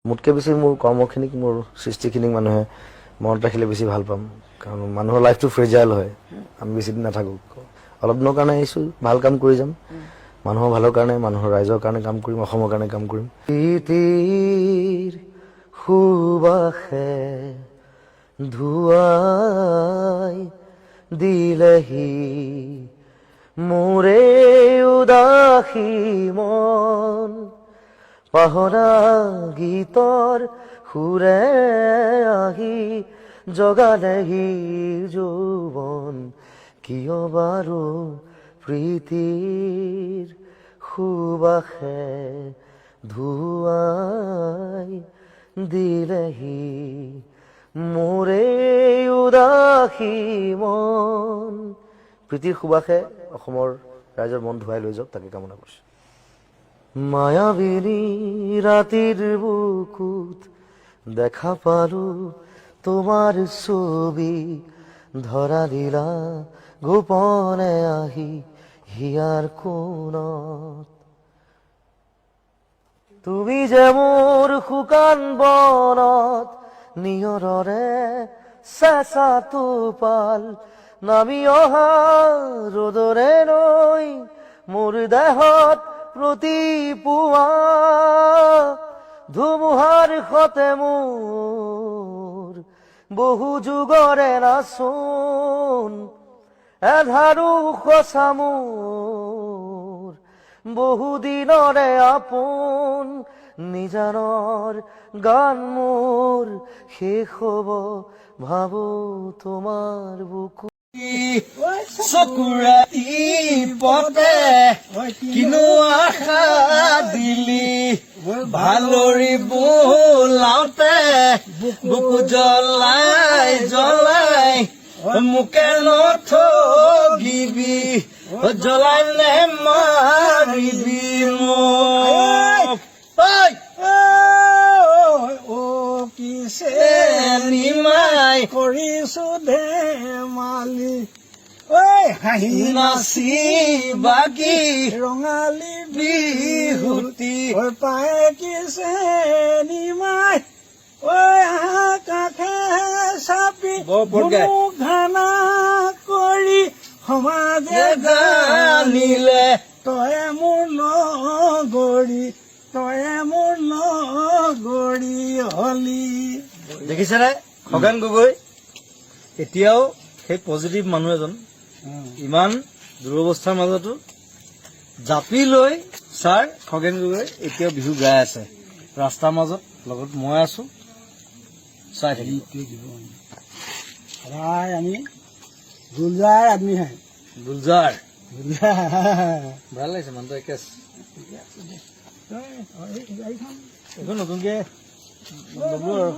মোতকৈ বেছি মোৰ কৰ্মখিনিক মোৰ সৃষ্টিখিনিক মানুহে মনত ৰাখিলে বেছি ভাল পাম কাৰণ মানুহৰ লাইফটো ফ্ৰেজাইল হয় আমি বেছি দিন নাথাকোঁ অলপ দিনৰ কাৰণে আহিছোঁ ভাল কাম কৰি যাম মানুহৰ ভালৰ কাৰণে মানুহৰ ৰাইজৰ কাৰণে কাম কৰিম অসমৰ কাৰণে কাম কৰিম প্ৰীতিৰ সুবাসে ধুৱাই দিলেহি মোৰে উদাসী মন পাহৰা গীতৰ সুৰে আহি জগালেহি যৌৱন কিয় বাৰু প্ৰীতিৰ সুবাসে ধুৱাই দিলেহি মোৰে উদাসী মন প্ৰীতিৰ সুবাসে অসমৰ ৰাইজৰ মন ধুৱাই লৈ যাওক তাকে কামনা কৰিছোঁ মায়াবিনী রাতির বুকুত দেখা পালু তোমার ছবি ধরা দিলা গোপনে আহি হিয়ার কোণত তুমি যে মোর শুকান বনত নিয়ৰৰে চেঁচা টোপাল নামি অহা ৰ'দৰে নৈ মোৰ দেহত প্ৰতিপুৱা ধুমুহাৰ সতে মোৰ বহু যুগৰে নাচোন এধাৰো সঁচা মোৰ বহু দিনৰে আপোন নিজানৰ গান মোৰ শেষ হ'ব ভাবো তোমাৰ বুকু চকুৰাতি পতে কিনো আশা দিলি ভালৰি বোলাওতে বুকু জ্বলাই জ্বলাই মোকে নথগিবি জ্বলাইলে মাৰিবি মোক কিছে নিমাই কৰিছো ধেমালি ঐ হাঁহি নাচি বাগি ৰঙালী বিহুতি ঐ পায় কিছে নিমাই ঐ কাষে চাপি ঘানা কৰি সমাজে জানিলে তয়ে মোৰ নগৰী তয়ে মোৰ নগৰী হলি দেখিছেনে খগেন গগৈ এতিয়াও সেই পজিটিভ মানুহ এজন ইমান দুৰৱস্থাৰ মাজতো জাপি লৈ ছাৰ খগেন গগৈ এতিয়াও বিহু গাই আছে ৰাস্তাৰ মাজত লগত মই আছো চাই থাকিব সদায় আমি গুলজাৰ আদমি হয় গুলজাৰ ভাল লাগিছে মানুহটো একে এইখন নতুনকে ল'লো আৰু